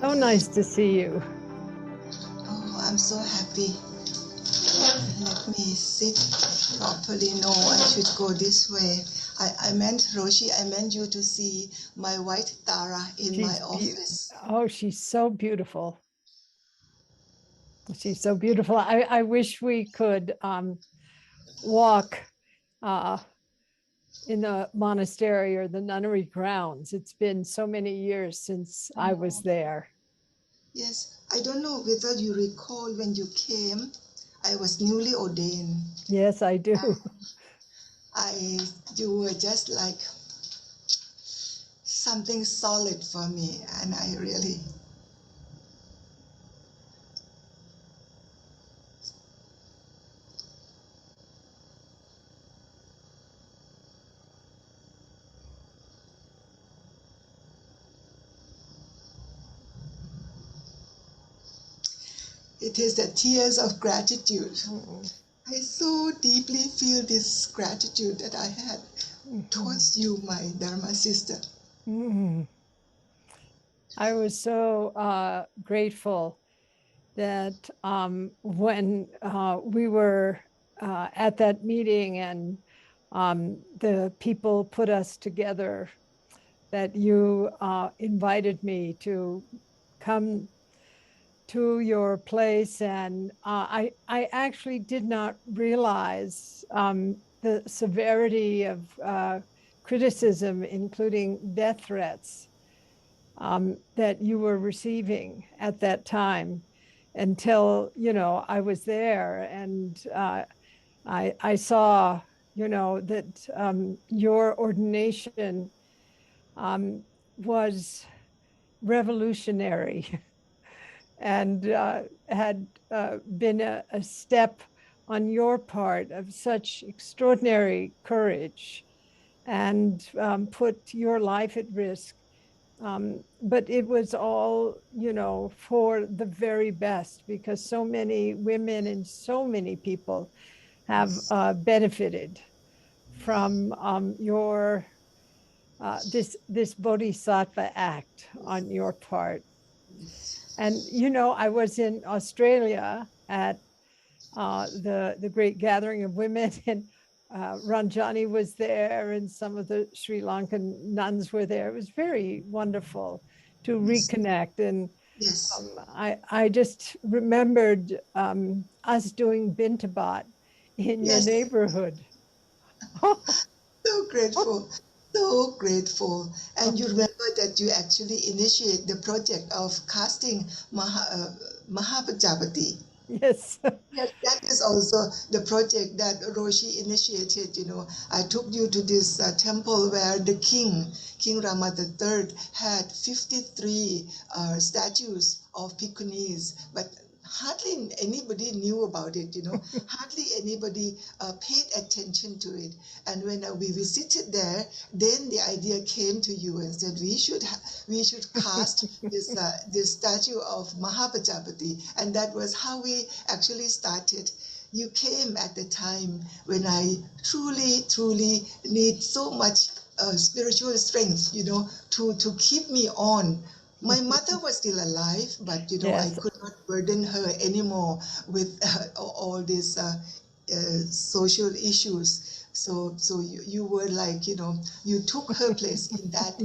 So nice to see you. Oh, I'm so happy. Let me sit properly. No, I should go this way. I meant, Roshi, I meant you to see my white Tara in my office. She's so beautiful. She's so beautiful. I wish we could walk in the monastery or the nunnery grounds. It's been so many years since I was there. Yes, I don't know whether you recall when you came, I was newly ordained. Yes, I do. You were just like something solid for me, and I really. It is the tears of gratitude. I so deeply feel this gratitude that I had towards you, my Dharma sister. I was so grateful that when we were at that meeting and the people put us together, that you invited me to come to your place. And I actually did not realize the severity of criticism, including death threats, that you were receiving at that time until, I was there and I saw, that your ordination was revolutionary and had been a step on your part of such extraordinary courage and put your life at risk. But it was all, for the very best, because so many women and so many people have benefited from your this bodhisattva act on your part. And I was in Australia at the great gathering of women, and Ranjani was there, and some of the Sri Lankan nuns were there. It was very wonderful to reconnect. And Yes. I just remembered us doing Bintabat in your Yes. neighborhood. So grateful. So grateful. And you remember that you actually initiate the project of casting Mahapajapati. Yes. Yes, that is also the project that Roshi initiated. I took you to this temple where the King Rama III, had 53 statues of Bhikkhunis, but hardly anybody knew about it. Hardly anybody paid attention to it. And when we visited there, then the idea came to you and said we should cast this statue of Mahapajapati, and that was how we actually started. You came at the time when I truly need so much spiritual strength, to keep me on. My mother was still alive, but I Yes. could not burden her anymore with all these social issues. So you were like, you took her place in that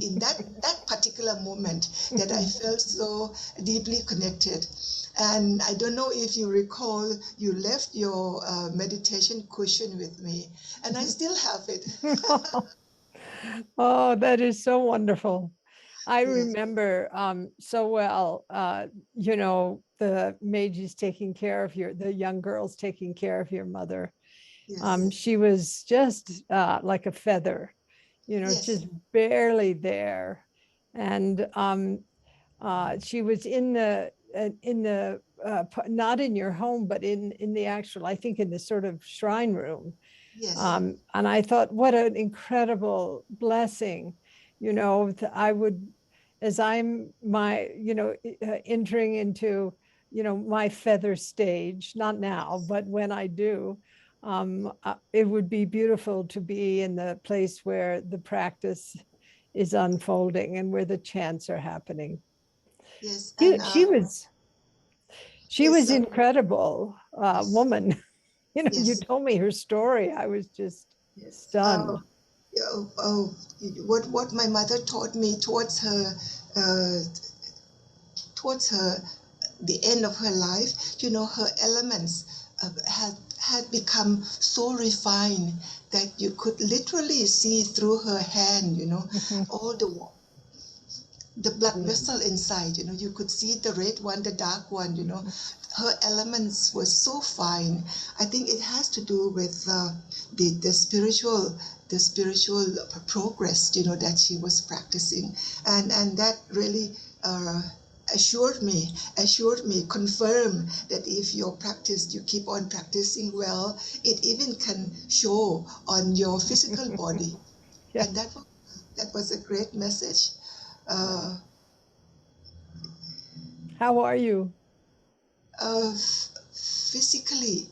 particular moment that I felt so deeply connected. And I don't know if you recall, you left your meditation cushion with me, and I still have it. Oh, that is so wonderful. I Yes, remember so well, the Maiji's taking care of the young girls taking care of your mother. yes, She was just like a feather, yes, just barely there. And she was not in your home, but in the actual, I think in the sort of shrine room. yes, And I thought, what an incredible blessing, I would, as I'm entering into, my feather stage, not now, but when I do, it would be beautiful to be in the place where the practice is unfolding and where the chants are happening. Yes, and she was yes, incredible woman. You yes, told me her story. I was just yes. stunned. What my mother taught me uh, towards her the end of her life, her elements had become so refined that you could literally see through her hand, all the blood vessel inside, you could see the red one, the dark one, her elements were so fine. I think it has to do with the spiritual progress, that she was practicing, and that really uh, assured me, confirmed that if you keep on practicing well, it even can show on your physical body. Yeah. And that was a great message. uh, How are you? Physically,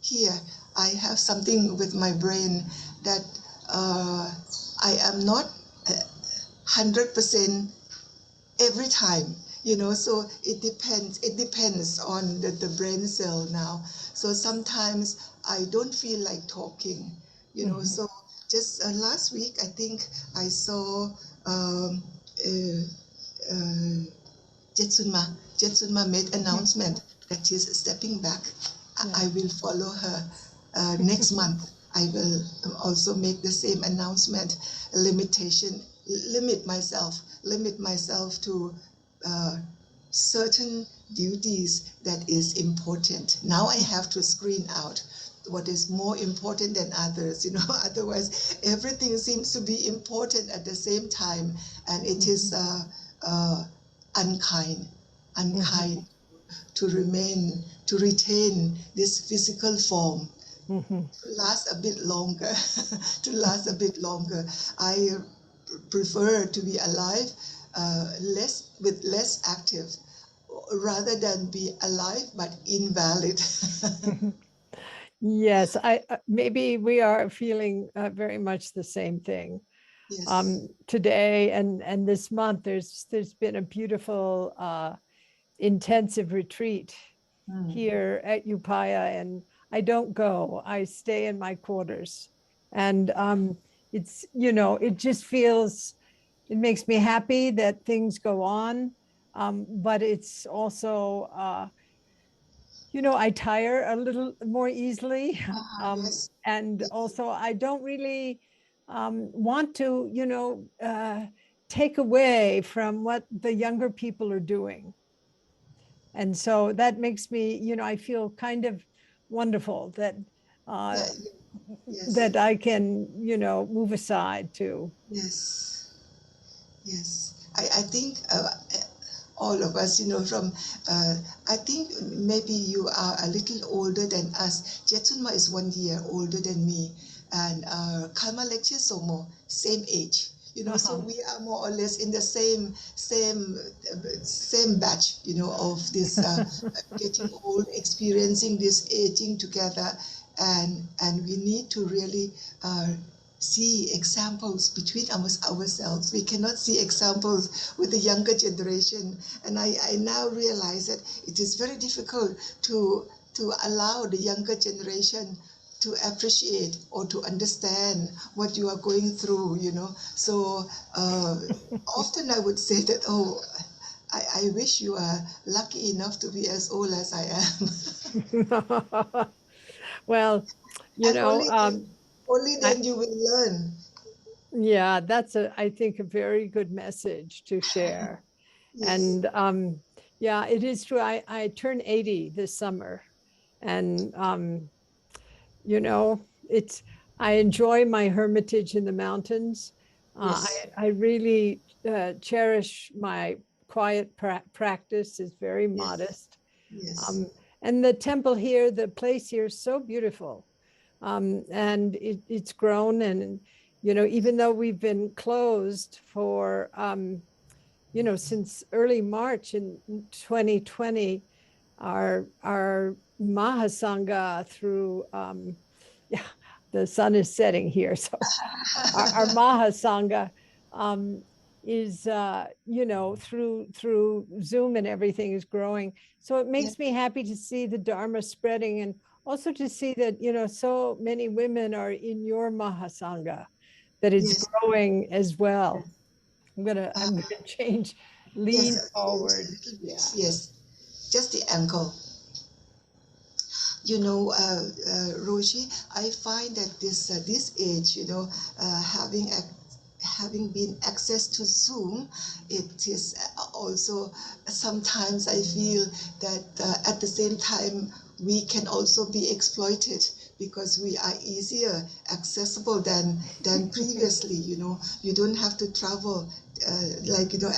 here I have something with my brain that I am not 100% every time, so it depends on the brain cell now. So sometimes I don't feel like talking, so just last week I think I saw um, uh, uh, Jetsunma made announcement that she's stepping back. I will follow her. Next month, I will also make the same announcement. Limitation, limit myself to uh, certain duties that is important. Now I have to screen out what is more important than others, otherwise everything seems to be important at the same time, and it is uh, unkind, unkind to retain this physical form, to last a bit longer, to last a bit longer. I prefer to be alive, less active, rather than be alive but invalid. Yes, I maybe we are feeling very much the same thing. Yes. Today and this month, there's been a beautiful intensive retreat Mm. here at Upaya, and I don't go. I stay in my quarters, and it's it just feels, it makes me happy that things go on, but it's also I tire a little more easily. Yes. And Yes. also, I don't really want to, take away from what the younger people are doing. And so that makes me, I feel kind of wonderful that uh, Yeah. Yes. that I can, move aside to. Yes. Yes, I think all of us, I think maybe you are a little older than us. Jetsunma is 1 year older than me, and Karma Lecture Somo, same age. So we are more or less in the same batch, of this getting old, experiencing this aging together, and we need to really see examples between ourselves. We cannot see examples with the younger generation. And I now realize that it is very difficult to allow the younger generation to appreciate or to understand what you are going through, So often I would say that, oh, I wish you are lucky enough to be as old as I am. Well, And only I, then you will learn. yeah, that's I think, a very good message to share. Yes. And yeah, it is true. I turn 80 this summer, and it's, I enjoy my hermitage in the mountains. Yes. I really cherish my quiet practice. Is very Yes. modest. Yes. Um, and the temple here, the place here is so beautiful. And it's grown, and even though we've been closed for since early March in 2020, our Mahasangha through yeah, the sun is setting here, so our Mahasangha um, is through Zoom and everything is growing. So it makes me happy to see the Dharma spreading, and also to see that so many women are in your Mahasangha, that it's Yes. growing as well. I'm gonna change, lean Yes, forward. a little bit. Yeah. Yes, just the ankle. Roshi, I find that this age, having been access to Zoom, it is also sometimes I feel that at the same time we can also be exploited because we are easier accessible than previously. You don't have to travel.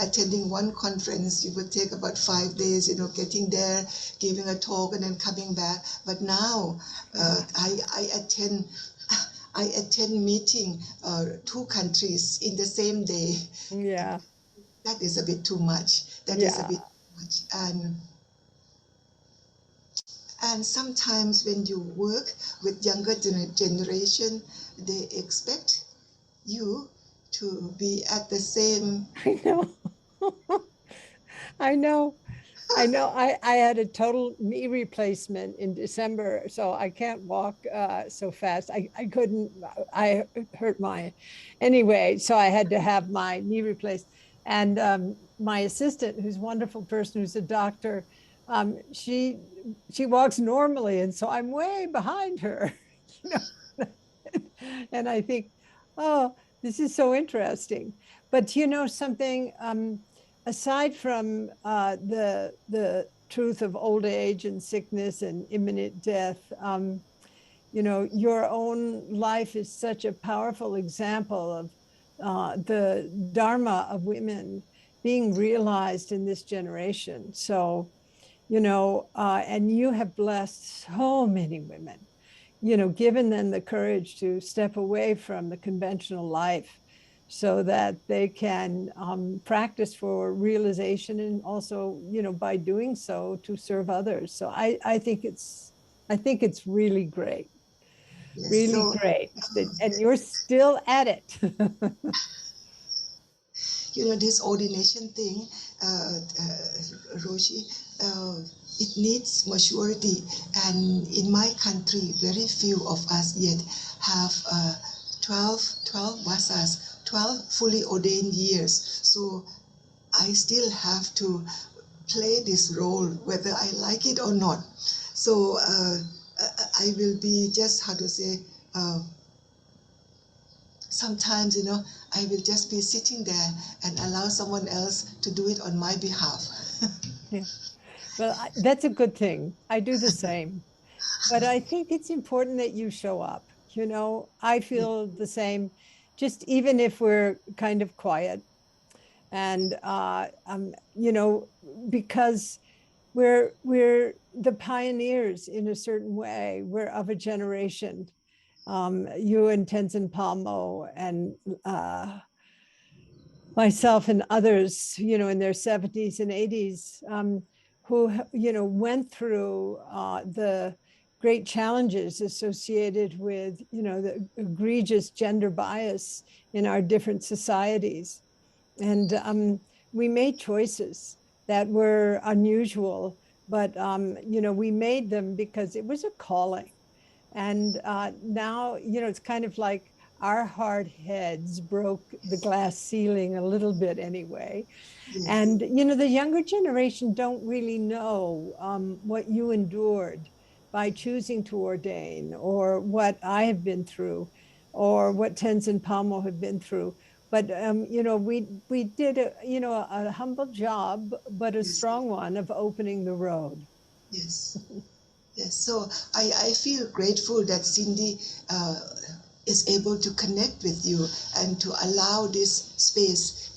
Attending one conference, you would take about 5 days, getting there, giving a talk, and then coming back. But now, I attend meeting 2 countries in the same day. Yeah. That is a bit too much. That is a Yeah. bit too much. And sometimes when you work with younger generation, they expect you to be at the same. I know. I know. I had a total knee replacement in December, so I can't walk so fast. I couldn't, I hurt anyway, so I had to have my knee replaced. And my assistant, who's a wonderful person, who's a doctor, she walks normally. And so I'm way behind her, you know. And I think, oh, this is so interesting. But something, aside from the truth of old age and sickness and imminent death, your own life is such a powerful example of the Dharma of women being realized in this generation. So, and you have blessed so many women, given them the courage to step away from the conventional life so that they can practice for realization, and also, by doing so, to serve others. So I think it's really great, Yes, really so great. And you're still at it. this ordination thing, Roshi, it needs maturity, and in my country very few of us yet have 12 vasas, 12 fully ordained years. So I still have to play this role whether I like it or not. So I will be just, how to say, sometimes, I will just be sitting there and allow someone else to do it on my behalf. Yeah. Well, that's a good thing. I do the same. But I think it's important that you show up. I feel the same, just even if we're kind of quiet. And because we're the pioneers in a certain way. We're of a generation. You and Tenzin Palmo and myself and others, in their 70s and 80s, who went through the great challenges associated with the egregious gender bias in our different societies. And we made choices that were unusual, but we made them because it was a calling. And now, it's kind of like our hard heads broke the glass ceiling a little bit anyway. Yes, And, the younger generation don't really know what you endured by choosing to ordain, or what I have been through, or what Tenzin Palmo have been through. But, we did a humble job, but a yes, strong one, of opening the road. yes. Yes, so I feel grateful that Cindy is able to connect with you and to allow this space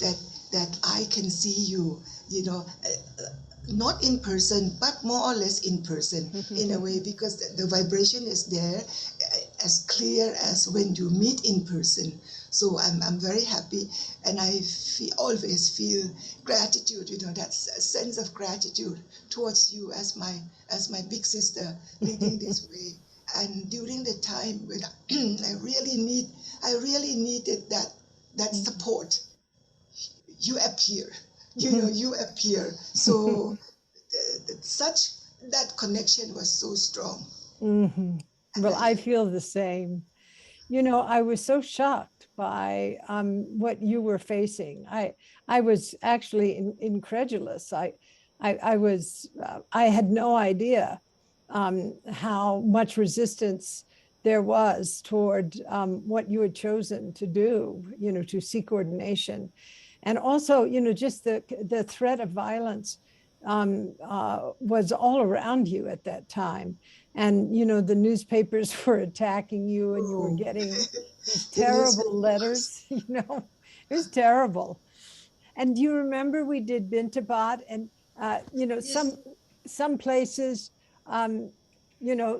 that I can see you, not in person, but more or less in person in a way, because the vibration is there as clear as when you meet in person. So I'm very happy, and I always feel gratitude, that sense of gratitude towards you as my big sister leading this way. And during the time when I really needed that support, you appear. You appear. So such that connection was so strong. Mm-hmm. Well, I feel the same. I was so shocked by what you were facing. I was actually incredulous. I had no idea how much resistance there was toward what you had chosen to do, to seek ordination. And also, just the threat of violence was all around you at that time. And, the newspapers were attacking you and you were Oh, getting these the terrible newspapers. letters, it was terrible. And do you remember we did Bintabat and, Yes, some places, um,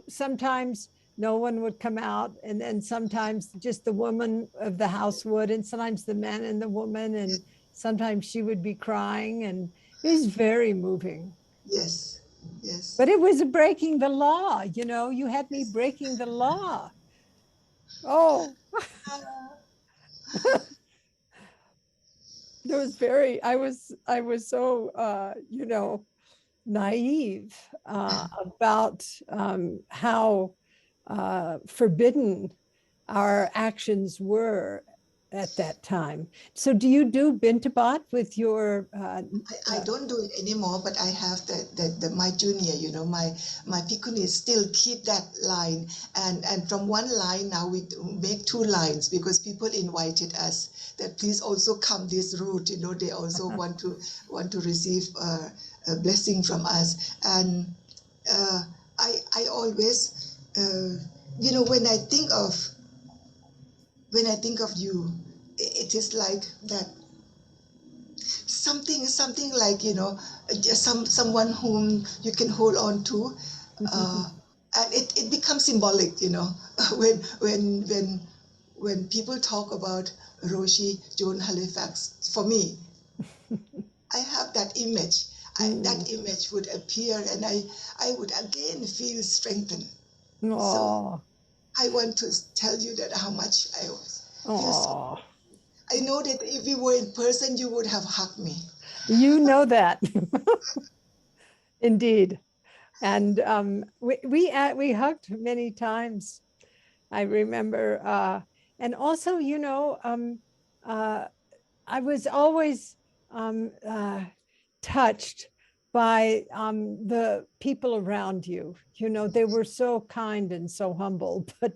sometimes no one would come out, and then sometimes just the woman of the house would, and sometimes the man and the woman, and sometimes she would be crying, and it was very moving. yes, yes. But it was breaking the law. You had me Yes. breaking the law. Oh, there was I was so naive about how forbidden our actions were at that time. So do you do Bintabat with your I don't do it anymore, but I have my junior, my Bhikkhuni still keep that line. And from one line now we make two lines because people invited us that please also come this route. They also want to receive a blessing from us. And I always, when I think of you, it is like that something like just someone whom you can hold on to, and it becomes symbolic, when people talk about Roshi Joan Halifax. For me, I have that image. That image would appear, and I would again feel strengthened. So oh, I want to tell you that how much I feel so. oh, I know that if we were in person, you would have hugged me. you know that. Indeed. And we hugged many times. I remember, and also, uh, I was always touched by the people around you. They were so kind and so humble, but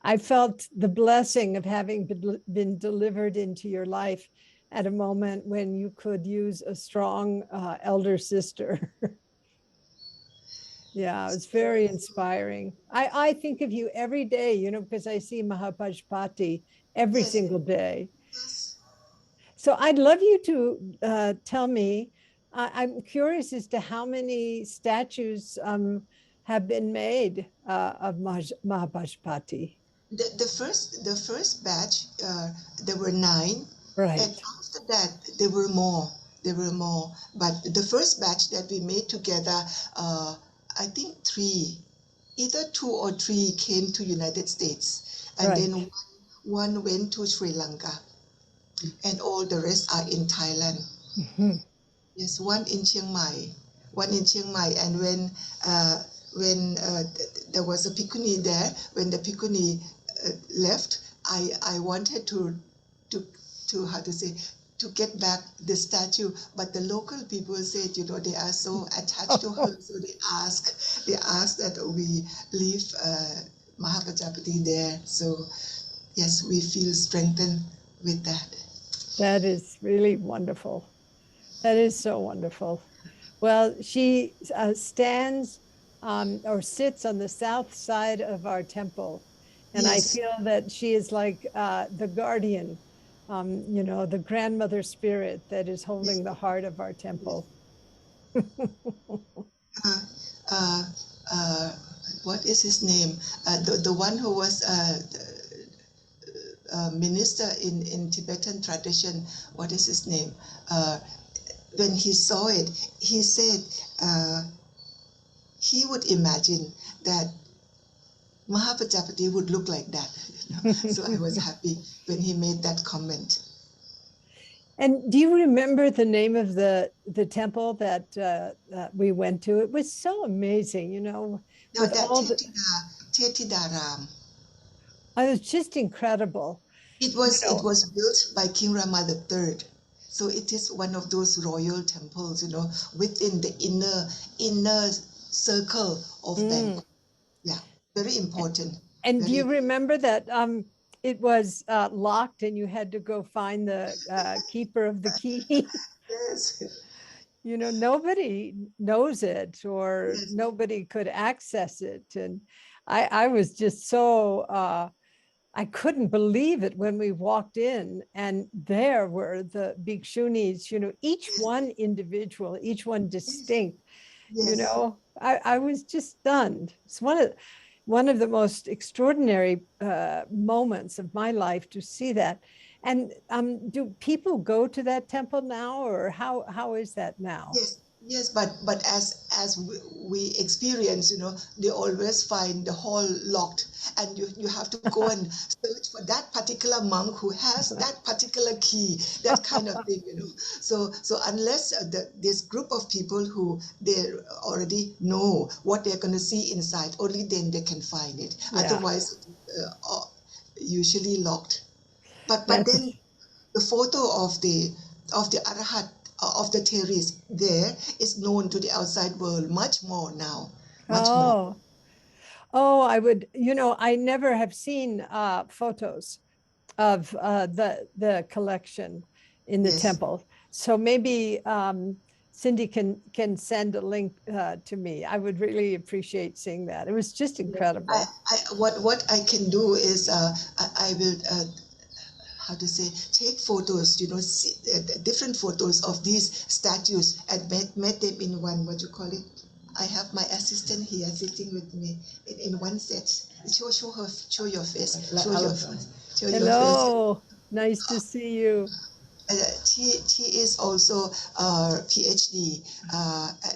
I felt the blessing of having been delivered into your life at a moment when you could use a strong elder sister. Yeah, it was very inspiring. I think of you every day, because I see Mahapajpati every Yes, single day. yes. So I'd love you to tell me. I'm curious as to how many statues have been made of Mahapajpati. The first batch, there were 9, and Right, after that there were more. There were more, but the first batch that we made together, I think 3, either 2 or 3 came to United States, and then right. one went to Sri Lanka, and all the rest are in Thailand. Mhm. Yes, one in Chiang Mai, and when there was a Bhikkhuni there, when the Bhikkhuni left, I wanted to to how to say to get back the statue, but the local people said, they are so attached to her, so they asked that we leave Mahapajapati there. So yes, we feel strengthened with that. That is really wonderful. That is so wonderful. Well, she stands or sits on the south side of our temple. And I Yes. feel that she is like the guardian, the grandmother spirit that is Yes. holding the heart of our Yes. temple. uh, uh, uh, what is his name? The one who was minister in Tibetan tradition. What is his name? When he saw it, he said he would imagine that Mahapajapati would look like that. So I was happy when he made that comment. And do you remember the name of the temple that we went to? It was so amazing, Now with that all the, Tetidaram, it was just incredible, it was built by King Rama III. So it is one of those royal temples, within the inner circle of Bangkok. Yeah, very important. And do you Very remember that it was locked and you had to go find the keeper of the key? yes, Nobody knows it or yes, nobody could access it. And I was just so, I couldn't believe it when we walked in and there were the Bhikshunis, each yes, one individual, each one yes, distinct. yes. I was just stunned. It's one of the most extraordinary moments of my life to see that. And do people go to that temple now, or how is that now? Yes, yes, but as we experience, they always find the hall locked, and you have to go and search for that particular monk who has that particular key, that kind of thing, So unless this group of people who they already know what they're going to see inside, only then they can find it. Yeah, Otherwise, usually locked. But that's then the photo of the Arhat of the terrace there is known to the outside world much more now, much more. oh oh I would, I never have seen photos of the collection in the Yes. temple. So maybe Cindy can send a link to me. I would really appreciate seeing that. It was just Yes. incredible. What I can do is I will how to say, take photos, see, different photos of these statues and met them in one, what you call it. I have my assistant here sitting with me in one set. Show your face, show your face. Hello, nice to see you. She is also PhD.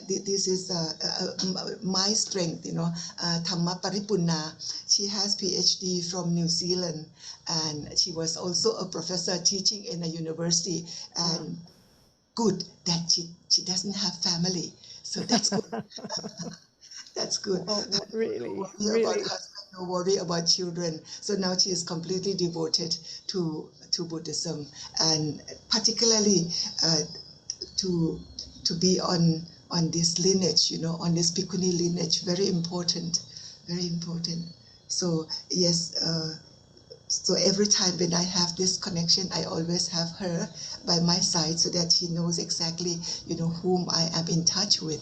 This is my strength, Dhamma Paripunna. She has PhD from New Zealand, and she was also a professor teaching in a university. And good that she doesn't have family, so that's good. That's good. Oh, No really, worry about really. husband, no worry about children. So now she is completely devoted to Buddhism, and particularly uh, to be on this lineage, on this Bhikkhuni lineage. Very important, very important. So yes, so every time when I have this connection, I always have her by my side so that she knows exactly, whom I am in touch with.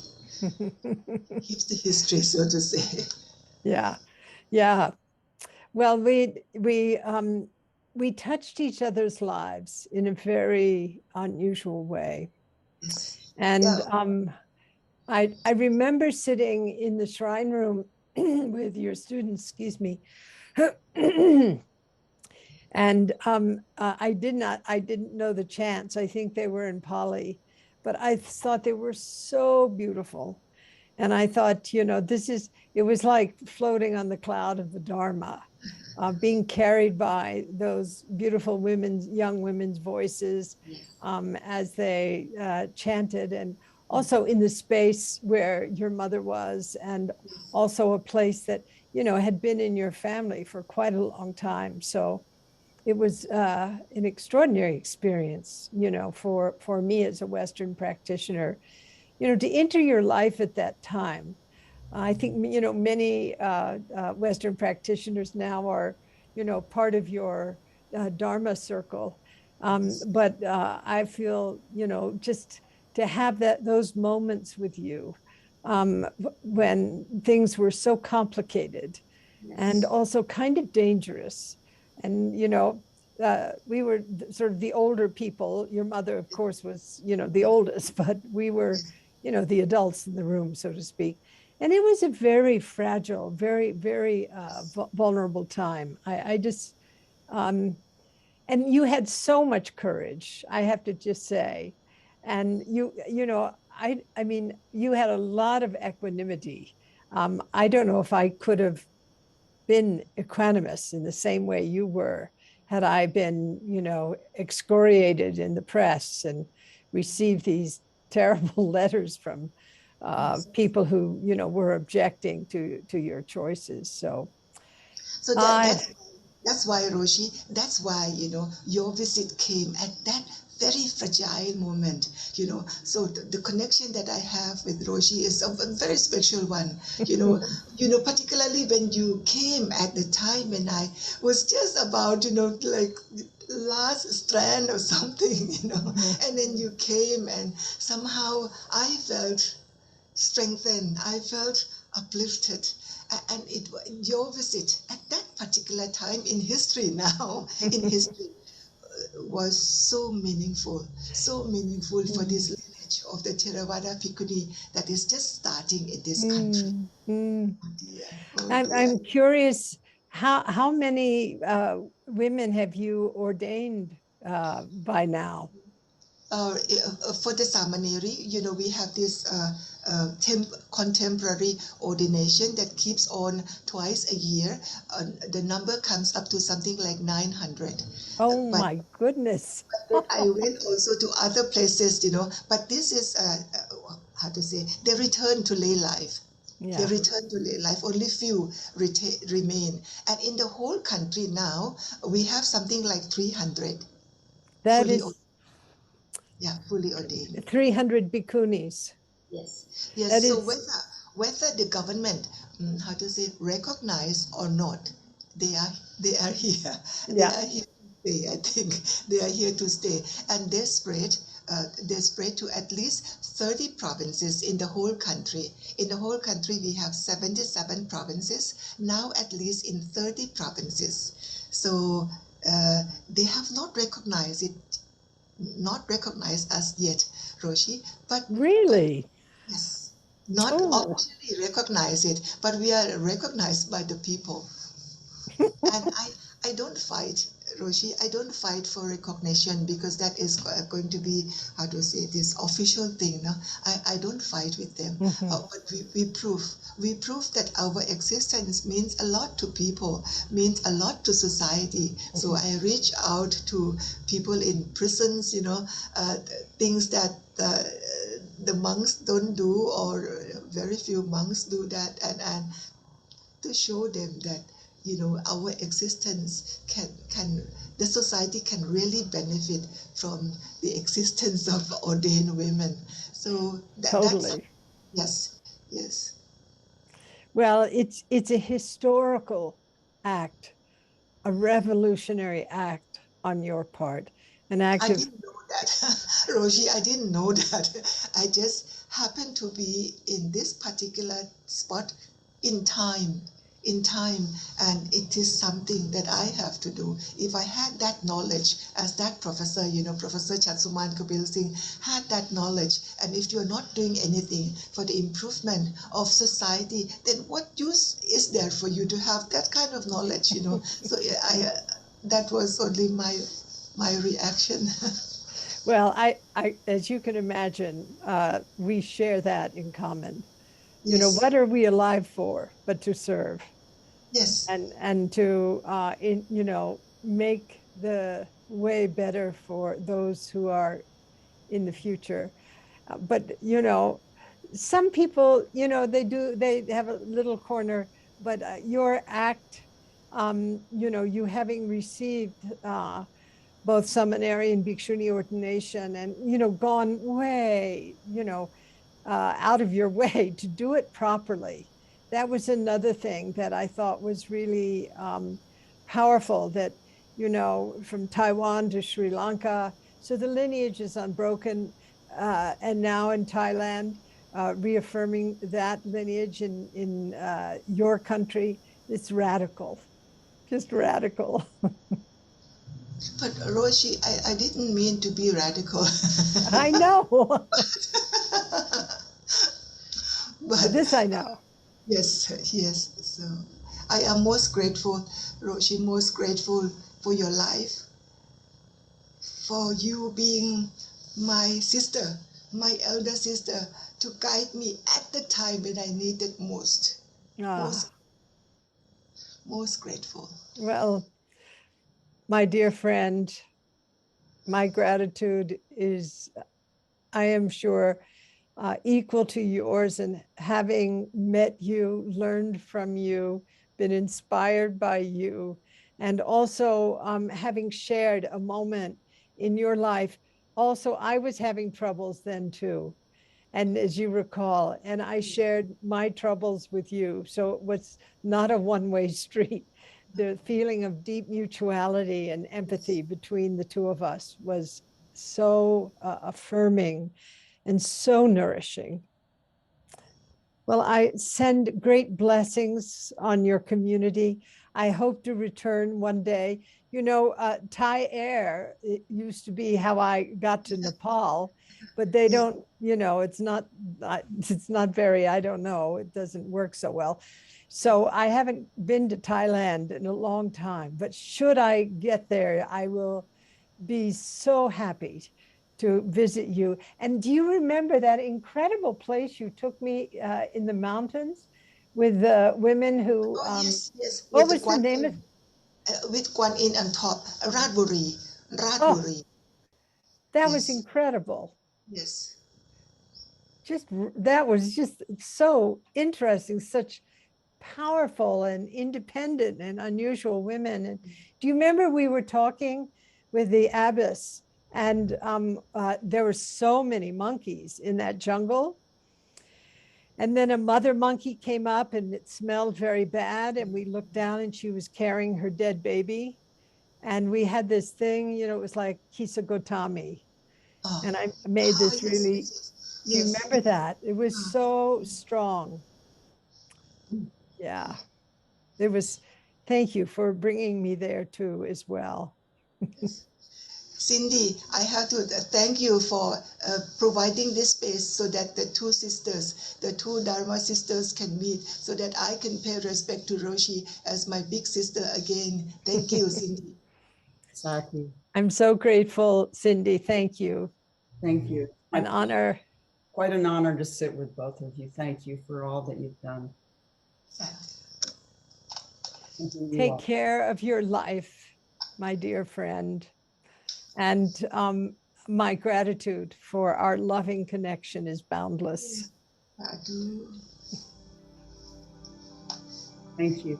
Keeps the history, so to say. Yeah, yeah. Well, we touched each other's lives in a very unusual way. Yes. Yeah. And I remember sitting in the shrine room with your students, excuse me. And I didn't know the chants. I think they were in Pali, but I thought they were so beautiful. And I thought, it was like floating on the cloud of the Dharma, being carried by those beautiful young women's voices as they chanted, and also in the space where your mother was, and also a place that, had been in your family for quite a long time. So it was an extraordinary experience, for me as a Western practitioner, to enter your life at that time. I think, many Western practitioners now are, part of your Dharma circle. But I feel, just to have those moments with you when things were so complicated and Yes. also kind of dangerous. And, we were sort of the older people. Your mother, of course, was, the oldest, but we were, the adults in the room, so to speak. And it was a very fragile, very, very vulnerable time. I just, um, and you had so much courage, I have to just say. And I mean, you had a lot of equanimity. I don't know if I could have been equanimous in the same way you were, had I been, excoriated in the press and received these terrible letters from Yes. people who, were objecting to your choices. So So I, that's why, Roshi, that's why, your visit came at that very fragile moment, So the connection that I have with Roshi is a very special one, particularly when you came at the time when I was just about, like last strand or something, and then you came and somehow I felt strengthened. I felt uplifted. And your visit at that particular time in history now, in history, was so meaningful for this lineage of the Theravada Bhikkhuni that is just starting in this country. Oh dear, oh dear. I'm curious, how many women have you ordained by now? For the Samaneri, we have this contemporary ordination that keeps on twice a year. The number comes up to something like 900. Oh But my goodness. then I went also to other places, but this is, how to say, they return to lay life. They Yeah, return to lay life. Only few remain. And in the whole country now, we have something like 300 that fully, is fully ordained. 300 bhikkhunis. Yes, yes. That So is, whether the government, how to say, recognize or not, they are here. They yeah, are here to stay. I think they are here to stay, and they spread to at least 30 provinces in the whole country. In the whole country, we have 77 provinces now, at least in 30 provinces. So they have not recognized us yet, Roshi, but really. yes, not Oh, officially recognize it, but we are recognized by the people. And I don't fight, Roshi, I don't fight for recognition because that is going to be, how to say, this official thing. No? I don't fight with them, but we prove that our existence means a lot to people, means a lot to society. So I reach out to people in prisons, things that the monks don't do, or very few monks do that, and to show them that our existence can the society can really benefit from the existence of ordained women. So that's totally. yes, yes. Well, it's a historical act, a revolutionary act on your part, an act I of didn't know that, Roshi. I didn't know that. I just happened to be in this particular spot in time, and it is something that I have to do. If I had that knowledge, as that professor, Professor Chatsuman Kapil Singh had that knowledge, and if you're not doing anything for the improvement of society, then what use is there for you to have that kind of knowledge? So that was only my reaction. well, as you can imagine, we share that in common. Yes, What are we alive for but to serve yes, and to make the way better for those who are in the future. But some people, they have a little corner, but your act, you having received both seminary and bhikshuni ordination and, gone way, out of your way to do it properly. That was another thing that I thought was really powerful, that, from Taiwan to Sri Lanka. So the lineage is unbroken. And now in Thailand, reaffirming that lineage in your country, it's radical, just radical. but Roshi, I didn't mean to be radical. I know. But This I know. yes, yes. So I am most grateful, Roshi, most grateful for your life, for you being my sister, my elder sister, to guide me at the time when I needed most. Ah, Most, most grateful. well, My dear friend, my gratitude is, I am sure, equal to yours. And having met you, learned from you, been inspired by you, and also having shared a moment in your life. Also, I was having troubles then too. And as you recall, and I shared my troubles with you. So it was not a one-way street. The feeling of deep mutuality and empathy between the two of us was so affirming and so nourishing. Well, I send great blessings on your community. I hope to return one day. You know, Thai air, it used to be how I got to Nepal, but they Yes. don't, you know, it's not very, I don't know, it doesn't work so well. So I haven't been to Thailand in a long time, but should I get there, I will be so happy to visit you. And do you remember that incredible place you took me in the mountains with the women who, Oh, yes, yes, what with the was the Guan name of, Yin, with Guan Yin on top, Radburi, oh, Radburi. that was Yes, incredible. yes, Just, that was just so interesting, such powerful and independent and unusual women. And do you remember we were talking with the abbess and there were so many monkeys in that jungle. And then a mother monkey came up and it smelled very bad. And we looked down and she was carrying her dead baby. And we had this thing, you know, it was like Kisagotami. oh, And I made oh, this yes, really, yes, do you yes, remember that? It was yes. so strong. Yeah. It was, thank you for bringing me there too, as well. Yes. Cindy, I have to thank you for providing this space so that the two sisters, the two Dharma sisters can meet, so that I can pay respect to Roshi as my big sister again. Thank you, Cindy. Exactly. I'm so grateful, Cindy. Thank you. Thank you. An honor. Quite an honor to sit with both of you. Thank you for all that you've done. And who you Take are. care of your life, my dear friend. And my gratitude for our loving connection is boundless. Thank you.